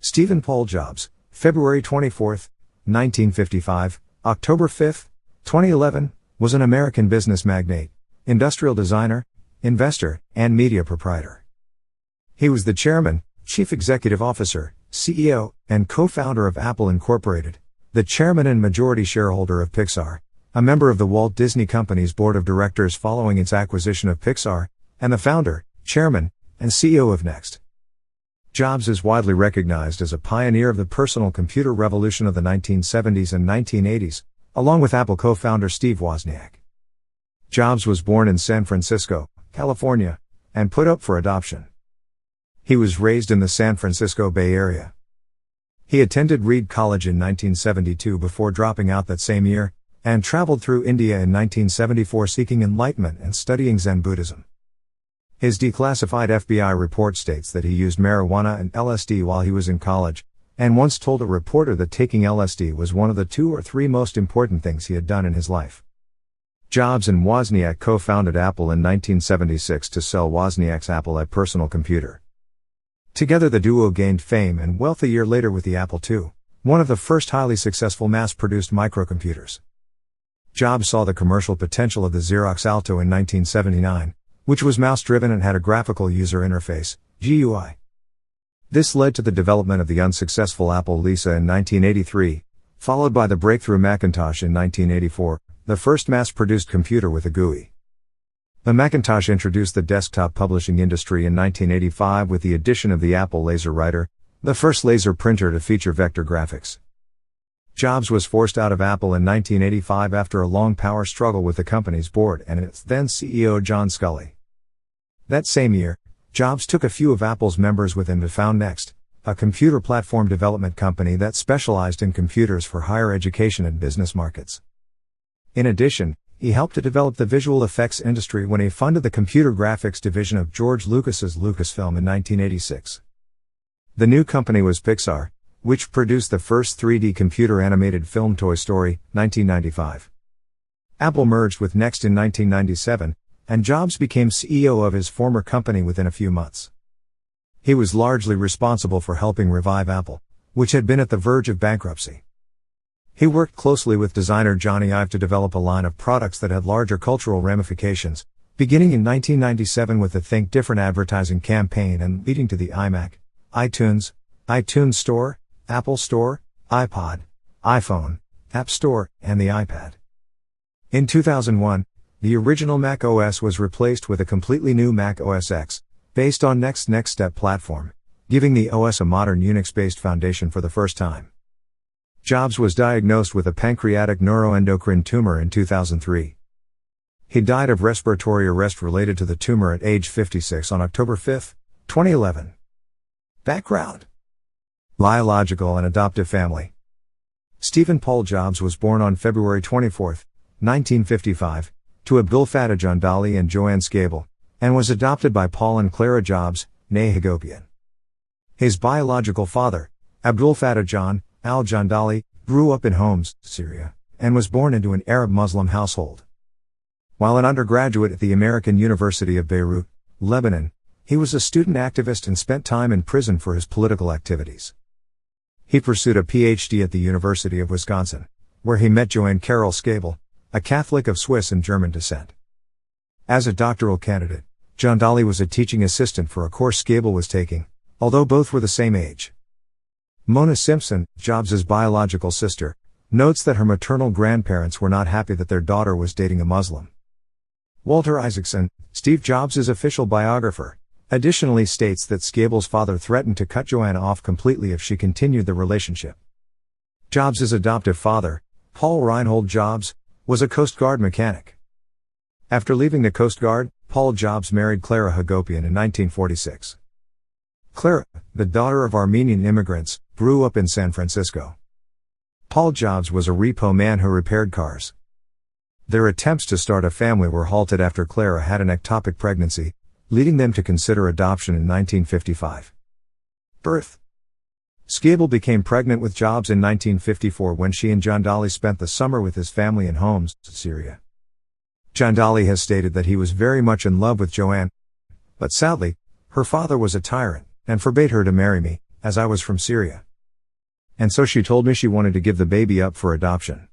Stephen Paul Jobs, February 24, 1955, October 5, 2011, was an American business magnate, industrial designer, investor, and media proprietor. He was the chairman, chief executive officer, CEO, and co-founder of Apple Incorporated, the chairman and majority shareholder of Pixar, a member of the Walt Disney Company's board of directors following its acquisition of Pixar, and the founder, chairman, and CEO of Next. Jobs is widely recognized as a pioneer of the personal computer revolution of the 1970s and 1980s, along with Apple co-founder Steve Wozniak. Jobs was born in San Francisco, California, and put up for adoption. He was raised in the San Francisco Bay Area. He attended Reed College in 1972 before dropping out that same year, and traveled through India in 1974 seeking enlightenment and studying Zen Buddhism. His declassified FBI report states that he used marijuana and LSD while he was in college, and once told a reporter that taking LSD was one of the 2 or 3 most important things he had done in his life. Jobs and Wozniak co-founded Apple in 1976 to sell Wozniak's Apple I personal computer. Together the duo gained fame and wealth a year later with the Apple II, one of the first highly successful mass-produced microcomputers. Jobs saw the commercial potential of the Xerox Alto in 1979, which was mouse-driven and had a graphical user interface, GUI. This led to the development of the unsuccessful Apple Lisa in 1983, followed by the breakthrough Macintosh in 1984, the first mass-produced computer with a GUI. The Macintosh introduced the desktop publishing industry in 1985 with the addition of the Apple LaserWriter, the first laser printer to feature vector graphics. Jobs was forced out of Apple in 1985 after a long power struggle with the company's board and its then CEO John Sculley. That same year, Jobs took a few of Apple's members with him to found Next, a computer platform development company that specialized in computers for higher education and business markets. In addition, he helped to develop the visual effects industry when he funded the computer graphics division of George Lucas's Lucasfilm in 1986. The new company was Pixar, which produced the first 3D computer animated film Toy Story, 1995. Apple merged with Next in 1997, and Jobs became CEO of his former company within a few months. He was largely responsible for helping revive Apple, which had been at the verge of bankruptcy. He worked closely with designer Johnny Ive to develop a line of products that had larger cultural ramifications, beginning in 1997 with the Think Different advertising campaign and leading to the iMac, iTunes, iTunes Store, Apple Store, iPod, iPhone, App Store, and the iPad. In 2001, the original Mac OS was replaced with a completely new Mac OS X, based on Next's Next Step platform, giving the OS a modern Unix-based foundation for the first time. Jobs was diagnosed with a pancreatic neuroendocrine tumor in 2003. He died of respiratory arrest related to the tumor at age 56 on October 5, 2011. Background: biological and adoptive family. Stephen Paul Jobs was born on February 24, 1955, to Abdul Fattah Jandali and Joanne Scable, and was adopted by Paul and Clara Jobs, née Hagopian. His biological father, Abdul Fattah John, al-Jandali, grew up in Homs, Syria, and was born into an Arab Muslim household. While an undergraduate at the American University of Beirut, Lebanon, he was a student activist and spent time in prison for his political activities. He pursued a PhD at the University of Wisconsin, where he met Joanne Carol Scable, a Catholic of Swiss and German descent. As a doctoral candidate, Jandali was a teaching assistant for a course Scable was taking, although both were the same age. Mona Simpson, Jobs' biological sister, notes that her maternal grandparents were not happy that their daughter was dating a Muslim. Walter Isaacson, Steve Jobs' official biographer, additionally states that Scable's father threatened to cut Joanne off completely if she continued the relationship. Jobs' adoptive father, Paul Reinhold Jobs, was a Coast Guard mechanic. After leaving the Coast Guard, Paul Jobs married Clara Hagopian in 1946. Clara, the daughter of Armenian immigrants, grew up in San Francisco. Paul Jobs was a repo man who repaired cars. Their attempts to start a family were halted after Clara had an ectopic pregnancy, leading them to consider adoption in 1955. Birth. Scable became pregnant with Jobs in 1954 when she and Jandali spent the summer with his family in Homs, Syria. Jandali has stated that he was very much in love with Joanne, but sadly, her father was a tyrant, and forbade her to marry me, as I was from Syria. And so she told me she wanted to give the baby up for adoption.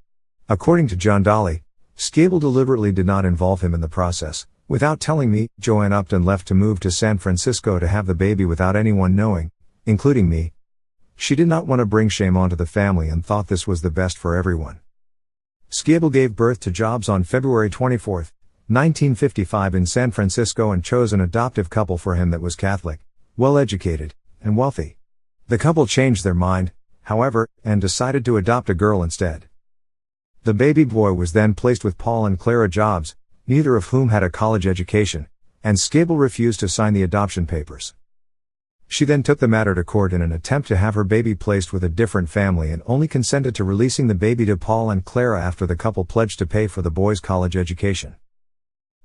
According to John Dolly, Scable deliberately did not involve him in the process. Without telling me, Joanne Upton left to move to San Francisco to have the baby without anyone knowing, including me. She did not want to bring shame onto the family and thought this was the best for everyone. Scable gave birth to Jobs on February 24, 1955 in San Francisco and chose an adoptive couple for him that was Catholic, well-educated, and wealthy. The couple changed their mind, however, and decided to adopt a girl instead. The baby boy was then placed with Paul and Clara Jobs, neither of whom had a college education, and Scable refused to sign the adoption papers. She then took the matter to court in an attempt to have her baby placed with a different family and only consented to releasing the baby to Paul and Clara after the couple pledged to pay for the boy's college education.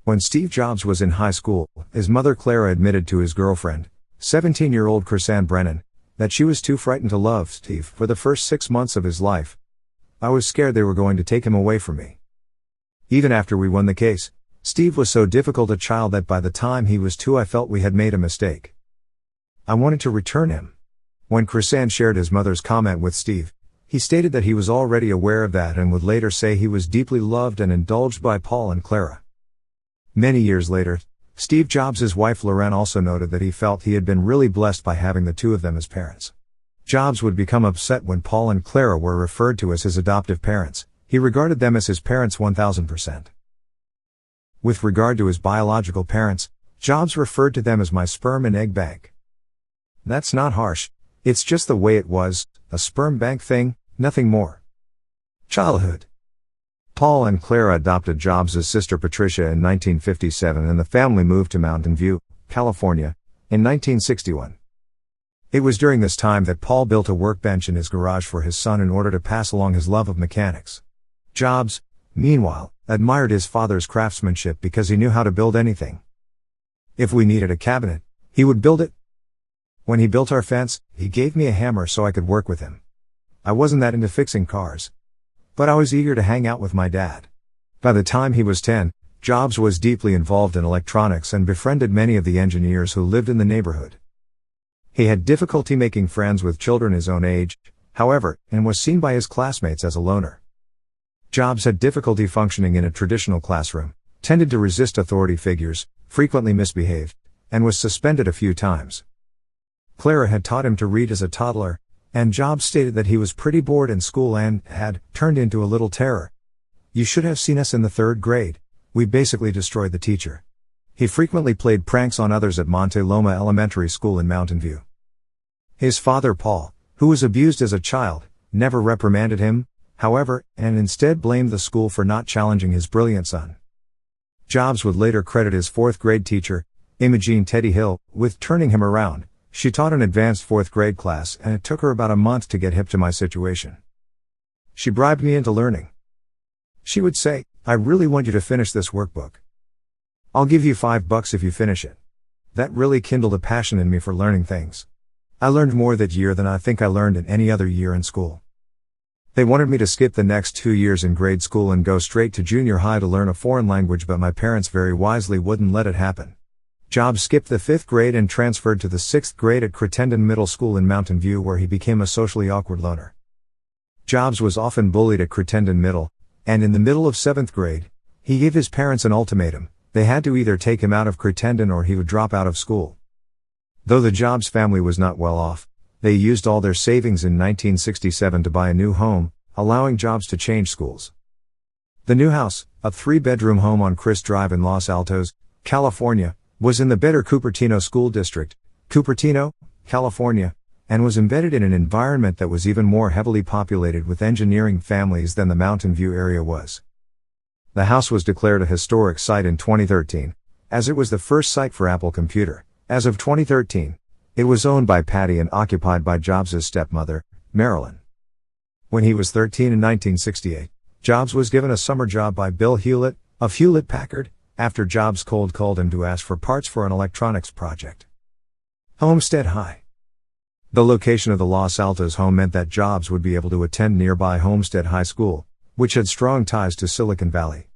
When Steve Jobs was in high school, his mother Clara admitted to his girlfriend, 17-year-old Chrisanne Brennan, that she was too frightened to love Steve for the first 6 months of his life. I was scared they were going to take him away from me. Even after we won the case, Steve was so difficult a child that by the time he was 2 I felt we had made a mistake. I wanted to return him. When Chrisanne shared his mother's comment with Steve, he stated that he was already aware of that and would later say he was deeply loved and indulged by Paul and Clara. Many years later, Steve Jobs' wife Lorraine also noted that he felt he had been really blessed by having the two of them as parents. Jobs would become upset when Paul and Clara were referred to as his adoptive parents. He regarded them as his parents 1000%. With regard to his biological parents, Jobs referred to them as my sperm and egg bank. That's not harsh, it's just the way it was, a sperm bank thing, nothing more. Childhood. Paul and Clara adopted Jobs' sister Patricia in 1957 and the family moved to Mountain View, California, in 1961. It was during this time that Paul built a workbench in his garage for his son in order to pass along his love of mechanics. Jobs, meanwhile, admired his father's craftsmanship because he knew how to build anything. If we needed a cabinet, he would build it. When he built our fence, he gave me a hammer so I could work with him. I wasn't that into fixing cars, but I was eager to hang out with my dad. By the time he was 10, Jobs was deeply involved in electronics and befriended many of the engineers who lived in the neighborhood. He had difficulty making friends with children his own age, however, and was seen by his classmates as a loner. Jobs had difficulty functioning in a traditional classroom, tended to resist authority figures, frequently misbehaved, and was suspended a few times. Clara had taught him to read as a toddler, and Jobs stated that he was pretty bored in school and had turned into a little terror. You should have seen us in the 3rd grade. We basically destroyed the teacher. He frequently played pranks on others at Monte Loma Elementary School in Mountain View. His father Paul, who was abused as a child, never reprimanded him, however, and instead blamed the school for not challenging his brilliant son. Jobs would later credit his 4th grade teacher, Imogene Teddy Hill, with turning him around. She taught an advanced 4th grade class and it took her about a month to get hip to my situation. She bribed me into learning. She would say, I really want you to finish this workbook. I'll give you $5 if you finish it. That really kindled a passion in me for learning things. I learned more that year than I think I learned in any other year in school. They wanted me to skip the next 2 years in grade school and go straight to junior high to learn a foreign language, but my parents very wisely wouldn't let it happen. Jobs skipped the 5th grade and transferred to the 6th grade at Crittenden Middle School in Mountain View, where he became a socially awkward loner. Jobs was often bullied at Crittenden Middle, and in the middle of 7th grade, he gave his parents an ultimatum. They had to either take him out of Crittenden or he would drop out of school. Though the Jobs family was not well off, they used all their savings in 1967 to buy a new home, allowing Jobs to change schools. The new house, a 3-bedroom home on Chris Drive in Los Altos, California, was in the better Cupertino School District, Cupertino, California, and was embedded in an environment that was even more heavily populated with engineering families than the Mountain View area was. The house was declared a historic site in 2013, as it was the first site for Apple Computer. As of 2013, it was owned by Patty and occupied by Jobs' stepmother, Marilyn. When he was 13 in 1968, Jobs was given a summer job by Bill Hewlett, of Hewlett-Packard, after Jobs cold called him to ask for parts for an electronics project. Homestead High. The location of the Los Altos home meant that Jobs would be able to attend nearby Homestead High School, which had strong ties to Silicon Valley.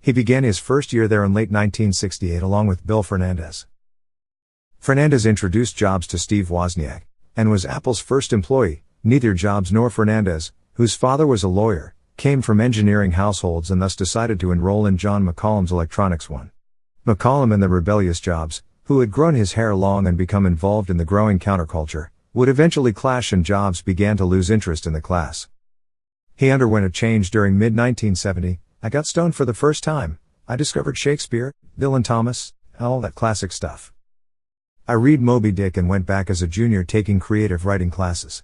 He began his first year there in late 1968 along with Bill Fernandez. Fernandez introduced Jobs to Steve Wozniak, and was Apple's first employee. Neither Jobs nor Fernandez, whose father was a lawyer, came from engineering households and thus decided to enroll in John McCollum's Electronics 1. McCollum and the rebellious Jobs, who had grown his hair long and become involved in the growing counterculture, would eventually clash, and Jobs began to lose interest in the class. He underwent a change during mid-1970. I got stoned for the first time. I discovered Shakespeare, Dylan Thomas, all that classic stuff. I read Moby Dick and went back as a junior taking creative writing classes.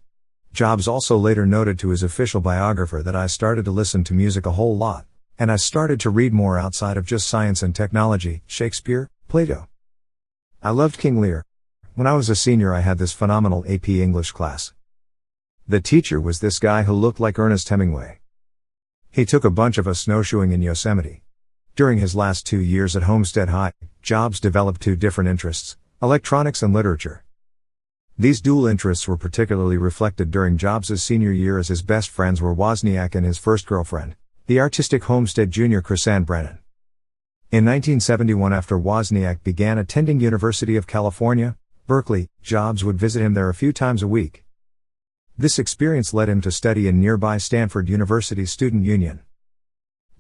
Jobs also later noted to his official biographer that I started to listen to music a whole lot, and I started to read more outside of just science and technology, Shakespeare, Plato. I loved King Lear. When I was a senior I had this phenomenal AP English class. The teacher was this guy who looked like Ernest Hemingway. He took a bunch of us snowshoeing in Yosemite. During his last 2 years at Homestead High, Jobs developed 2 different interests, electronics and literature. These dual interests were particularly reflected during Jobs' senior year, as his best friends were Wozniak and his first girlfriend, the artistic Homestead junior Chrisanne Brennan. In 1971, after Wozniak began attending University of California, Berkeley, Jobs would visit him there a few times a week. This experience led him to study in nearby Stanford University's student union.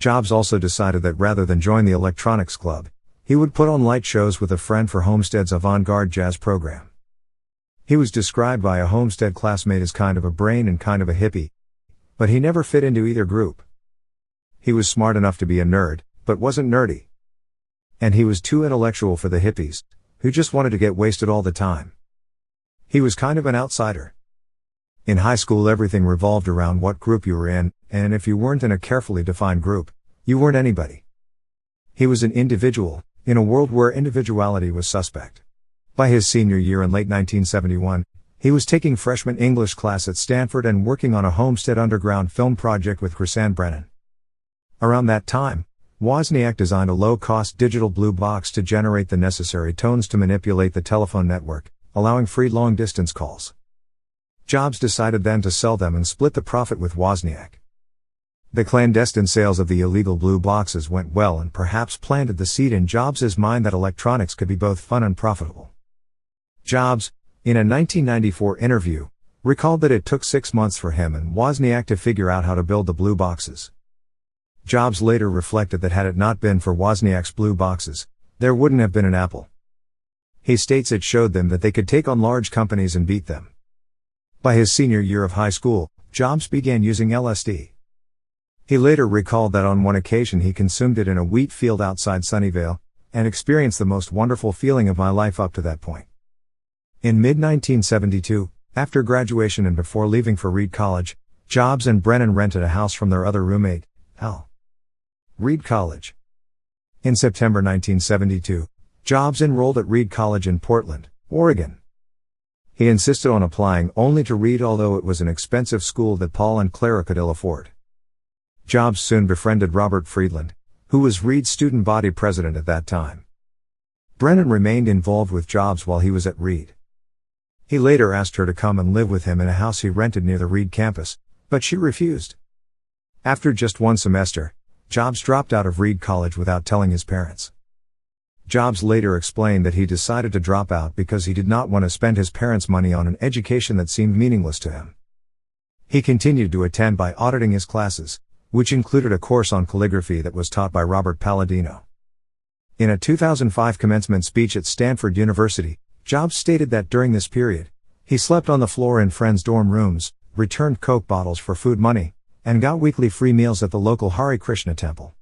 Jobs also decided that rather than join the electronics club, he would put on light shows with a friend for Homestead's avant-garde jazz program. He was described by a Homestead classmate as kind of a brain and kind of a hippie, but he never fit into either group. He was smart enough to be a nerd, but wasn't nerdy. And he was too intellectual for the hippies, who just wanted to get wasted all the time. He was kind of an outsider. In high school everything revolved around what group you were in, and if you weren't in a carefully defined group, you weren't anybody. He was an individual, in a world where individuality was suspect. By his senior year in late 1971, he was taking freshman English class at Stanford and working on a Homestead Underground film project with Chrisanne Brennan. Around that time, Wozniak designed a low-cost digital blue box to generate the necessary tones to manipulate the telephone network, allowing free long-distance calls. Jobs decided then to sell them and split the profit with Wozniak. The clandestine sales of the illegal blue boxes went well and perhaps planted the seed in Jobs' mind that electronics could be both fun and profitable. Jobs, in a 1994 interview, recalled that it took 6 months for him and Wozniak to figure out how to build the blue boxes. Jobs later reflected that had it not been for Wozniak's blue boxes, there wouldn't have been an Apple. He states it showed them that they could take on large companies and beat them. By his senior year of high school, Jobs began using LSD. He later recalled that on one occasion he consumed it in a wheat field outside Sunnyvale, and experienced the most wonderful feeling of my life up to that point. In mid-1972, after graduation and before leaving for Reed College, Jobs and Brennan rented a house from their other roommate, Al. Reed College. In September 1972, Jobs enrolled at Reed College in Portland, Oregon. He insisted on applying only to Reed, although it was an expensive school that Paul and Clara could ill afford. Jobs soon befriended Robert Friedland, who was Reed's student body president at that time. Brennan remained involved with Jobs while he was at Reed. He later asked her to come and live with him in a house he rented near the Reed campus, but she refused. After just 1 semester, Jobs dropped out of Reed College without telling his parents. Jobs later explained that he decided to drop out because he did not want to spend his parents' money on an education that seemed meaningless to him. He continued to attend by auditing his classes, which included a course on calligraphy that was taught by Robert Palladino. In a 2005 commencement speech at Stanford University, Jobs stated that during this period, he slept on the floor in friends' dorm rooms, returned Coke bottles for food money, and got weekly free meals at the local Hare Krishna temple.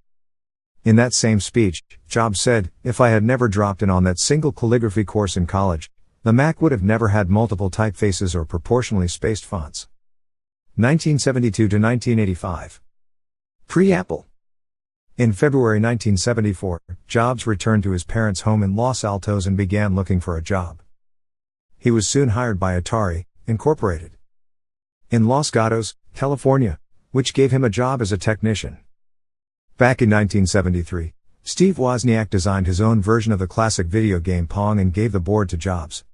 In that same speech, Jobs said, "If I had never dropped in on that single calligraphy course in college, the Mac would have never had multiple typefaces or proportionally spaced fonts." 1972 to 1985. Pre-Apple. In February 1974, Jobs returned to his parents' home in Los Altos and began looking for a job. He was soon hired by Atari, Incorporated, in Los Gatos, California, which gave him a job as a technician. Back in 1973, Steve Wozniak designed his own version of the classic video game Pong and gave the board to Jobs.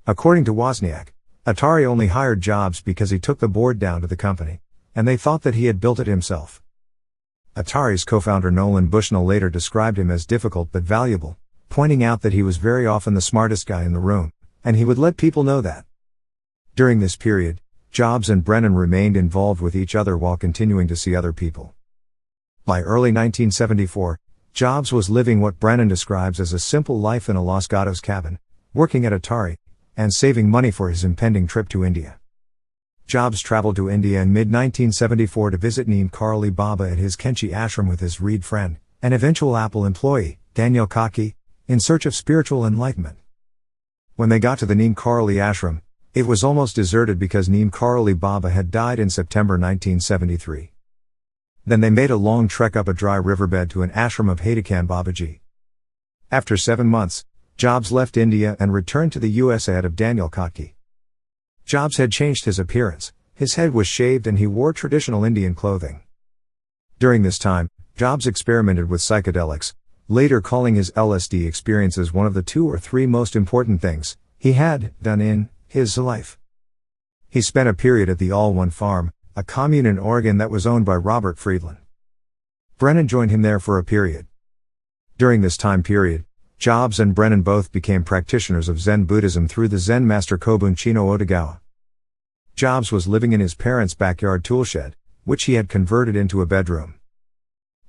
According to Wozniak, Atari only hired Jobs because he took the board down to the company, and they thought that he had built it himself. Atari's co-founder Nolan Bushnell later described him as difficult but valuable, pointing out that he was very often the smartest guy in the room, and he would let people know that. During this period, Jobs and Brennan remained involved with each other while continuing to see other people. By early 1974, Jobs was living what Brennan describes as a simple life in a Los Gatos cabin, working at Atari, and saving money for his impending trip to India. Jobs traveled to India in mid-1974 to visit Neem Karoli Baba at his Kenchi ashram with his Reed friend, an eventual Apple employee, Daniel Kaki, in search of spiritual enlightenment. When they got to the Neem Karoli ashram, it was almost deserted because Neem Karoli Baba had died in September 1973. Then they made a long trek up a dry riverbed to an ashram of Hadikan Babaji. After 7 months, Jobs left India and returned to the US ahead of Daniel Kaki. Jobs had changed his appearance, his head was shaved and he wore traditional Indian clothing. During this time, Jobs experimented with psychedelics, later calling his LSD experiences one of the 2 or 3 most important things he had done in his life. He spent a period at the All One Farm, a commune in Oregon that was owned by Robert Friedland. Brennan joined him there for a period. During this time period, Jobs and Brennan both became practitioners of Zen Buddhism through the Zen master Kobun Chino Otogawa. Jobs was living in his parents' backyard toolshed, which he had converted into a bedroom.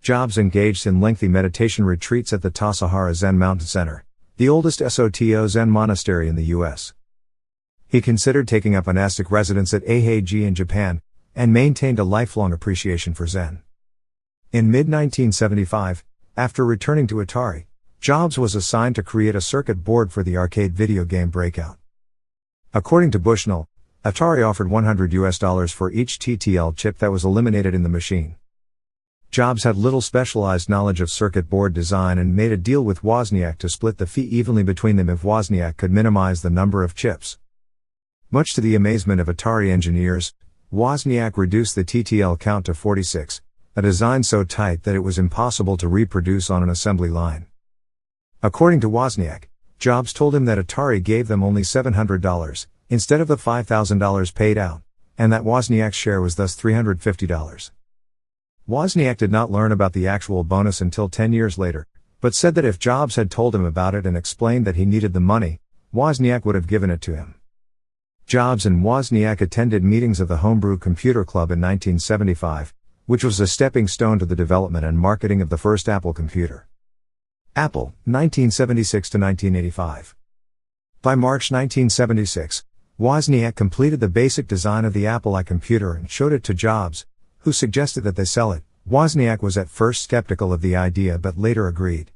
Jobs engaged in lengthy meditation retreats at the Tassajara Zen Mountain Center, the oldest SOTO Zen monastery in the U.S. He considered taking up monastic residence at Eiheiji in Japan, and maintained a lifelong appreciation for Zen. In mid-1975, after returning to Atari, Jobs was assigned to create a circuit board for the arcade video game Breakout. According to Bushnell, Atari offered $100 for each TTL chip that was eliminated in the machine. Jobs had little specialized knowledge of circuit board design and made a deal with Wozniak to split the fee evenly between them if Wozniak could minimize the number of chips. Much to the amazement of Atari engineers, Wozniak reduced the TTL count to 46, a design so tight that it was impossible to reproduce on an assembly line. According to Wozniak, Jobs told him that Atari gave them only $700, instead of the $5,000 paid out, and that Wozniak's share was thus $350. Wozniak did not learn about the actual bonus until 10 years later, but said that if Jobs had told him about it and explained that he needed the money, Wozniak would have given it to him. Jobs and Wozniak attended meetings of the Homebrew Computer Club in 1975, which was a stepping stone to the development and marketing of the first Apple computer. Apple, 1976 to 1985. By March 1976, Wozniak completed the basic design of the Apple I computer and showed it to Jobs, who suggested that they sell it. Wozniak was at first skeptical of the idea but later agreed.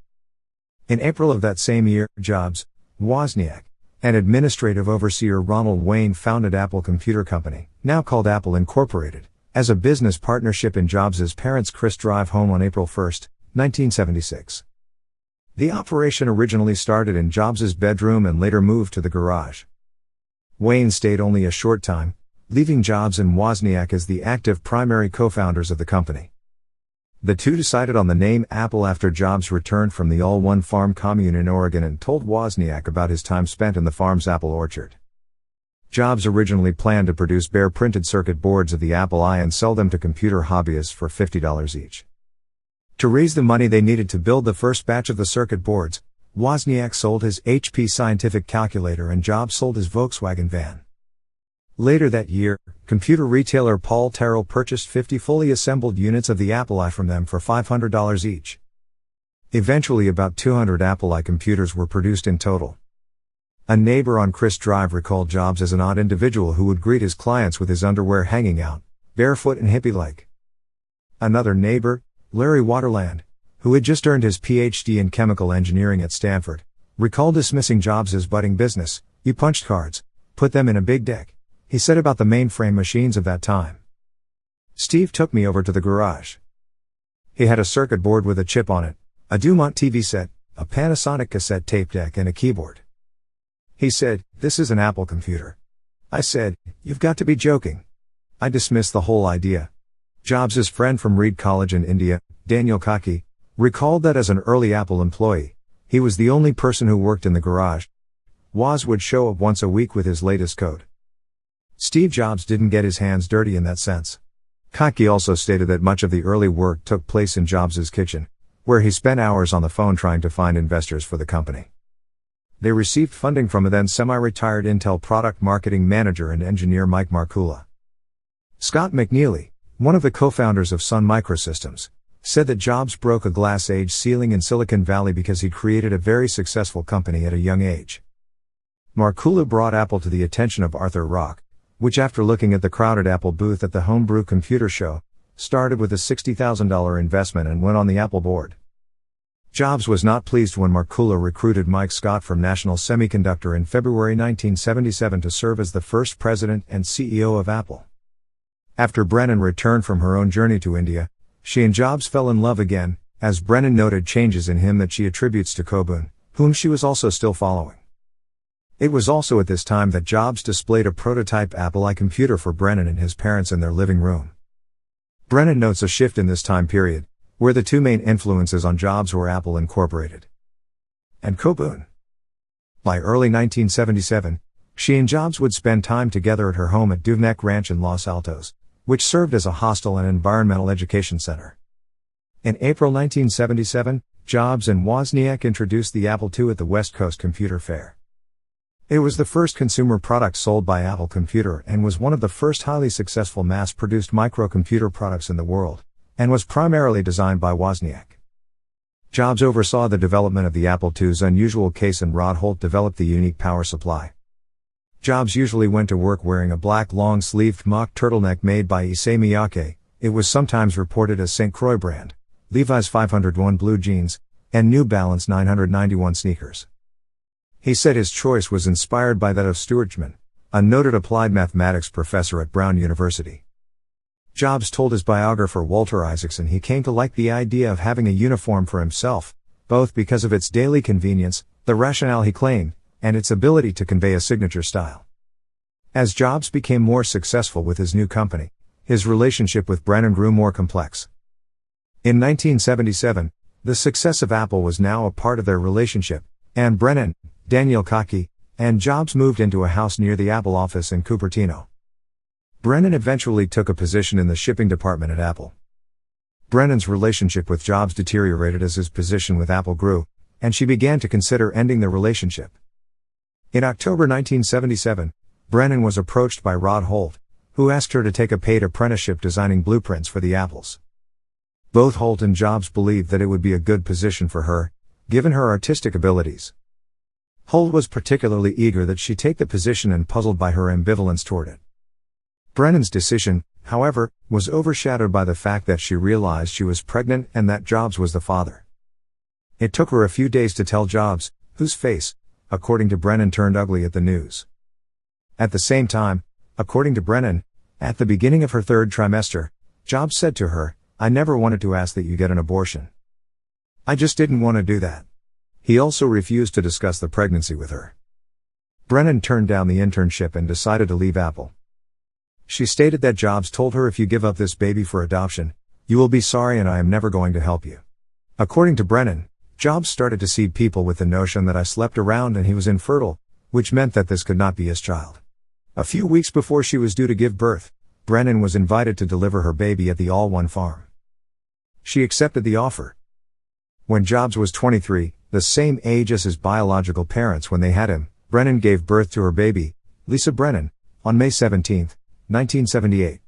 In April of that same year, Jobs, Wozniak, and administrative overseer Ronald Wayne founded Apple Computer Company, now called Apple Incorporated, as a business partnership in Jobs' parents' Chris Drive home on April 1, 1976. The operation originally started in Jobs' bedroom and later moved to the garage. Wayne stayed only a short time, leaving Jobs and Wozniak as the active primary co-founders of the company. The two decided on the name Apple after Jobs returned from the All One Farm commune in Oregon and told Wozniak about his time spent in the farm's apple orchard. Jobs originally planned to produce bare printed circuit boards of the Apple I and sell them to computer hobbyists for $50 each. To raise the money they needed to build the first batch of the circuit boards, Wozniak sold his HP Scientific calculator and Jobs sold his Volkswagen van. Later that year, computer retailer Paul Terrell purchased 50 fully assembled units of the Apple I from them for $500 each. Eventually about 200 Apple I computers were produced in total. A neighbor on Chris Drive recalled Jobs as an odd individual who would greet his clients with his underwear hanging out, barefoot and hippie-like. Another neighbor, Larry Waterland, who had just earned his PhD in chemical engineering at Stanford, recalled dismissing Jobs' budding business. "You punched cards, put them in a big deck," he said about the mainframe machines of that time. "Steve took me over to the garage. He had a circuit board with a chip on it, a Dumont TV set, a Panasonic cassette tape deck and a keyboard. He said, 'This is an Apple computer.' I said, 'You've got to be joking.' I dismissed the whole idea." Jobs' friend from Reed College in India, Daniel Kaki, recalled that as an early Apple employee, he was the only person who worked in the garage. Woz would show up once a week with his latest code. Steve Jobs didn't get his hands dirty in that sense. Kaki also stated that much of the early work took place in Jobs' kitchen, where he spent hours on the phone trying to find investors for the company. They received funding from a then semi-retired Intel product marketing manager and engineer Mike Markkula. Scott McNealy, one of the co-founders of Sun Microsystems, said that Jobs broke a glass-age ceiling in Silicon Valley because he created a very successful company at a young age. Markkula brought Apple to the attention of Arthur Rock, which, after looking at the crowded Apple booth at the Homebrew Computer Show, started with a $60,000 investment and went on the Apple board. Jobs was not pleased when Markkula recruited Mike Scott from National Semiconductor in February 1977 to serve as the first president and CEO of Apple. After Brennan returned from her own journey to India, she and Jobs fell in love again, as Brennan noted changes in him that she attributes to Kobun, whom she was also still following. It was also at this time that Jobs displayed a prototype Apple I computer for Brennan and his parents in their living room. Brennan notes a shift in this time period, where the two main influences on Jobs were Apple Incorporated and Kobun. By early 1977, she and Jobs would spend time together at her home at Duvnek Ranch in Los Altos, which served as a hostel and environmental education center. In April 1977, Jobs and Wozniak introduced the Apple II at the West Coast Computer Fair. It was the first consumer product sold by Apple Computer and was one of the first highly successful mass-produced microcomputer products in the world, and was primarily designed by Wozniak. Jobs oversaw the development of the Apple II's unusual case and Rod Holt developed the unique power supply. Jobs usually went to work wearing a black long-sleeved mock turtleneck made by Issey Miyake. It was sometimes reported as St. Croix brand, Levi's 501 blue jeans, and New Balance 991 sneakers. He said his choice was inspired by that of Stuart Schman, a noted applied mathematics professor at Brown University. Jobs told his biographer Walter Isaacson he came to like the idea of having a uniform for himself, both because of its daily convenience, the rationale he claimed, and its ability to convey a signature style. As Jobs became more successful with his new company, his relationship with Brennan grew more complex. In 1977, the success of Apple was now a part of their relationship, and Brennan, Daniel Kaki, and Jobs moved into a house near the Apple office in Cupertino. Brennan eventually took a position in the shipping department at Apple. Brennan's relationship with Jobs deteriorated as his position with Apple grew, and she began to consider ending the relationship. In October 1977, Brennan was approached by Rod Holt, who asked her to take a paid apprenticeship designing blueprints for the Apples. Both Holt and Jobs believed that it would be a good position for her, given her artistic abilities. Holt was particularly eager that she take the position and puzzled by her ambivalence toward it. Brennan's decision, however, was overshadowed by the fact that she realized she was pregnant and that Jobs was the father. It took her a few days to tell Jobs, whose face, according to Brennan, turned ugly at the news. At the same time, according to Brennan, at the beginning of her third trimester, Jobs said to her, "I never wanted to ask that you get an abortion. I just didn't want to do that." He also refused to discuss the pregnancy with her. Brennan turned down the internship and decided to leave Apple. She stated that Jobs told her, "If you give up this baby for adoption, you will be sorry and I am never going to help you." According to Brennan, Jobs started to see people with the notion that I slept around and he was infertile, which meant that this could not be his child. A few weeks before she was due to give birth, Brennan was invited to deliver her baby at the All One farm. She accepted the offer. When Jobs was 23, the same age as his biological parents when they had him, Brennan gave birth to her baby, Lisa Brennan, on May 17, 1978.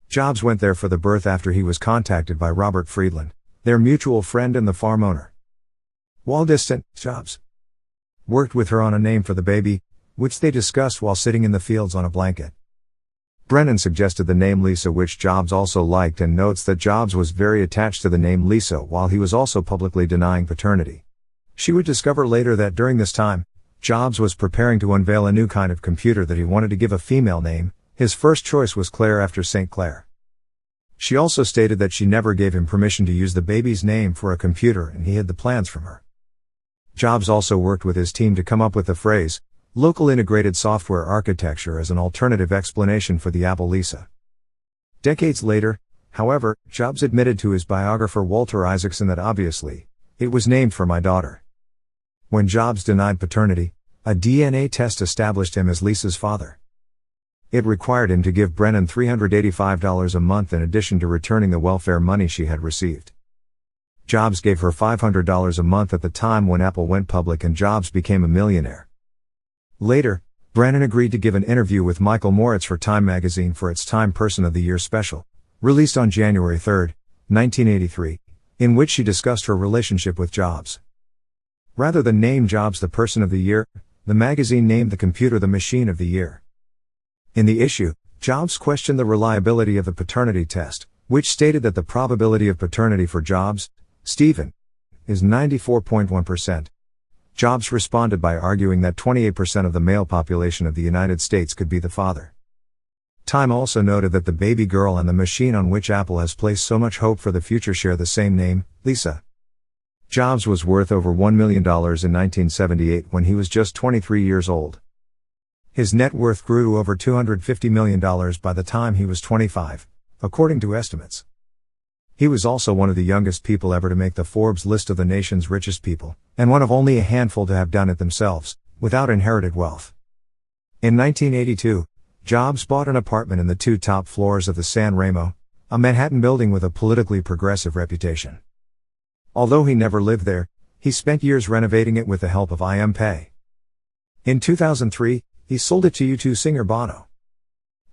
Jobs went there for the birth after he was contacted by Robert Friedland, their mutual friend and the farm owner. While distant, Jobs worked with her on a name for the baby, which they discussed while sitting in the fields on a blanket. Brennan suggested the name Lisa, which Jobs also liked, and notes that Jobs was very attached to the name Lisa while he was also publicly denying paternity. She would discover later that during this time, Jobs was preparing to unveil a new kind of computer that he wanted to give a female name. His first choice was Claire after St. Clair. She also stated that she never gave him permission to use the baby's name for a computer and he hid the plans from her. Jobs also worked with his team to come up with the phrase, local integrated software architecture, as an alternative explanation for the Apple Lisa. Decades later, however, Jobs admitted to his biographer Walter Isaacson that obviously, it was named for my daughter. When Jobs denied paternity, a DNA test established him as Lisa's father. It required him to give Brennan $385 a month in addition to returning the welfare money she had received. Jobs gave her $500 a month at the time when Apple went public and Jobs became a millionaire. Later, Brannon agreed to give an interview with Michael Moritz for Time magazine for its Time Person of the Year special, released on January 3, 1983, in which she discussed her relationship with Jobs. Rather than name Jobs the Person of the Year, the magazine named the computer the Machine of the Year. In the issue, Jobs questioned the reliability of the paternity test, which stated that the probability of paternity for Jobs, Stephen, is 94.1%. Jobs responded by arguing that 28% of the male population of the United States could be the father. Time also noted that the baby girl and the machine on which Apple has placed so much hope for the future share the same name, Lisa. Jobs was worth over $1 million in 1978 when he was just 23 years old. His net worth grew to over $250 million by the time he was 25, according to estimates. He was also one of the youngest people ever to make the Forbes list of the nation's richest people, and one of only a handful to have done it themselves, without inherited wealth. In 1982, Jobs bought an apartment in the 2 top floors of the San Remo, a Manhattan building with a politically progressive reputation. Although he never lived there, he spent years renovating it with the help of IM In 2003, he sold it to U2 singer Bono.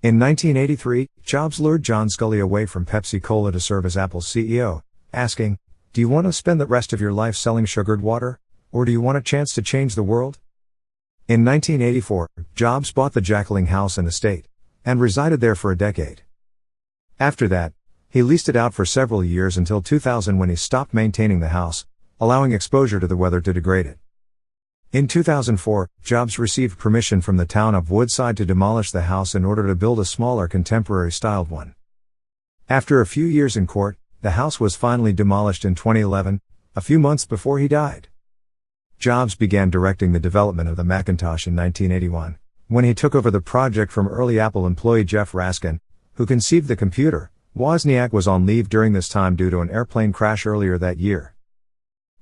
In 1983, Jobs lured John Sculley away from Pepsi-Cola to serve as Apple's CEO, asking, "Do you want to spend the rest of your life selling sugared water? Or do you want a chance to change the world?" In 1984, Jobs bought the Jacqueline House and estate, and resided there for a decade. After that, he leased it out for several years until 2000 when he stopped maintaining the house, allowing exposure to the weather to degrade it. In 2004, Jobs received permission from the town of Woodside to demolish the house in order to build a smaller contemporary-styled one. After a few years in court, the house was finally demolished in 2011, a few months before he died. Jobs began directing the development of the Macintosh in 1981, when he took over the project from early Apple employee Jeff Raskin, who conceived the computer. Wozniak was on leave during this time due to an airplane crash earlier that year.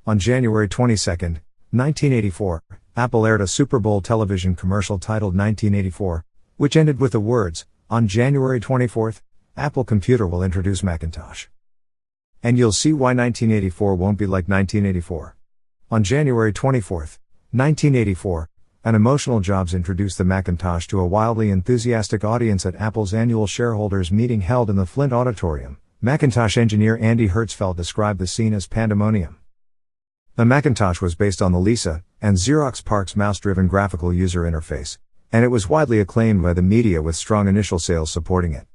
On January 22, 1984, Apple aired a Super Bowl television commercial titled 1984, which ended with the words, "On January 24th, Apple Computer will introduce Macintosh. And you'll see why 1984 won't be like 1984. On January 24, 1984, an emotional Jobs introduced the Macintosh to a wildly enthusiastic audience at Apple's annual shareholders meeting held in the Flint Auditorium. Macintosh engineer Andy Hertzfeld described the scene as pandemonium. The Macintosh was based on the Lisa and Xerox PARC's mouse-driven graphical user interface, and it was widely acclaimed by the media with strong initial sales supporting it.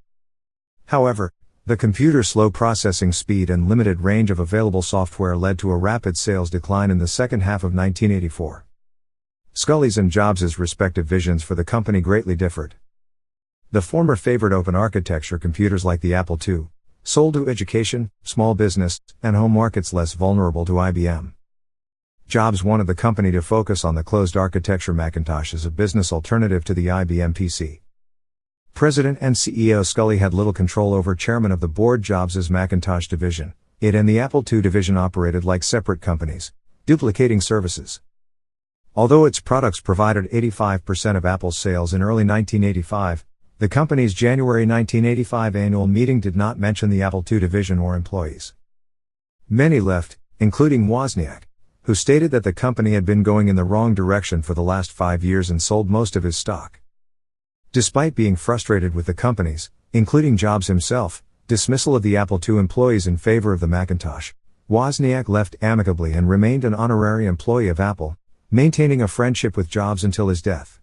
However, the computer's slow processing speed and limited range of available software led to a rapid sales decline in the second half of 1984. Sculley's and Jobs' respective visions for the company greatly differed. The former favored open architecture computers like the Apple II, sold to education, small business, and home markets less vulnerable to IBM. Jobs wanted the company to focus on the closed architecture Macintosh as a business alternative to the IBM PC. President and CEO Sculley had little control over chairman of the board Jobs' Macintosh division. It and the Apple II division operated like separate companies, duplicating services. Although its products provided 85% of Apple's sales in early 1985, the company's January 1985 annual meeting did not mention the Apple II division or employees. Many left, including Wozniak, who stated that the company had been going in the wrong direction for the last 5 years and sold most of his stock. Despite being frustrated with the company's, including Jobs himself, dismissal of the Apple II employees in favor of the Macintosh, Wozniak left amicably and remained an honorary employee of Apple, maintaining a friendship with Jobs until his death.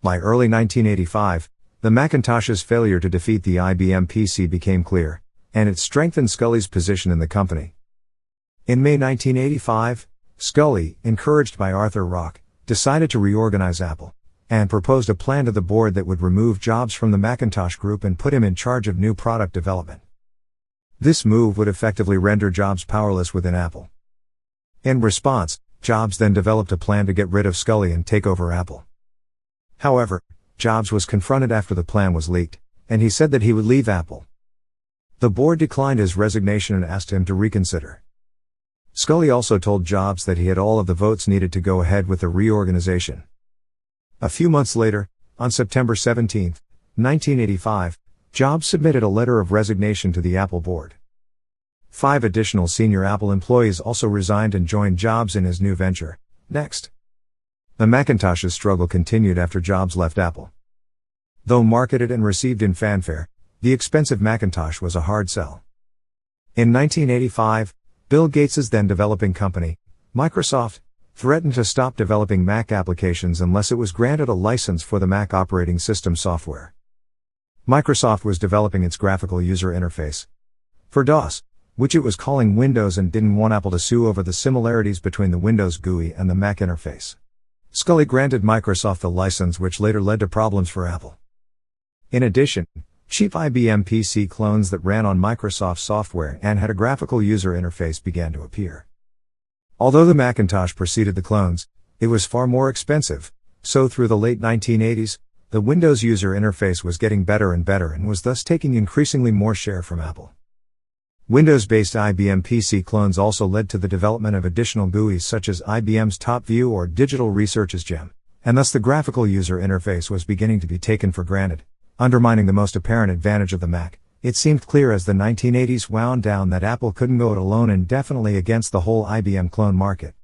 By early 1985, the Macintosh's failure to defeat the IBM PC became clear, and it strengthened Sculley's position in the company. In May 1985, Sculley, encouraged by Arthur Rock, decided to reorganize Apple, and proposed a plan to the board that would remove Jobs from the Macintosh group and put him in charge of new product development. This move would effectively render Jobs powerless within Apple. In response, Jobs then developed a plan to get rid of Sculley and take over Apple. However, Jobs was confronted after the plan was leaked, and he said that he would leave Apple. The board declined his resignation and asked him to reconsider. Sculley also told Jobs that he had all of the votes needed to go ahead with the reorganization. A few months later, on September 17, 1985, Jobs submitted a letter of resignation to the Apple board. 5 additional senior Apple employees also resigned and joined Jobs in his new venture, Next. The Macintosh's struggle continued after Jobs left Apple. Though marketed and received in fanfare, the expensive Macintosh was a hard sell. In 1985, Bill Gates's then developing company, Microsoft, threatened to stop developing Mac applications unless it was granted a license for the Mac operating system software. Microsoft was developing its graphical user interface for DOS, which it was calling Windows, and didn't want Apple to sue over the similarities between the Windows GUI and the Mac interface. Scully granted Microsoft the license, which later led to problems for Apple. In addition, cheap IBM PC clones that ran on Microsoft software and had a graphical user interface began to appear. Although the Macintosh preceded the clones, it was far more expensive, so through the late 1980s, the Windows user interface was getting better and better and was thus taking increasingly more share from Apple. Windows-based IBM PC clones also led to the development of additional GUIs such as IBM's TopView or Digital Research's GEM, and thus the graphical user interface was beginning to be taken for granted, undermining the most apparent advantage of the Mac. It seemed clear as the 1980s wound down that Apple couldn't go it alone indefinitely against the whole IBM clone market.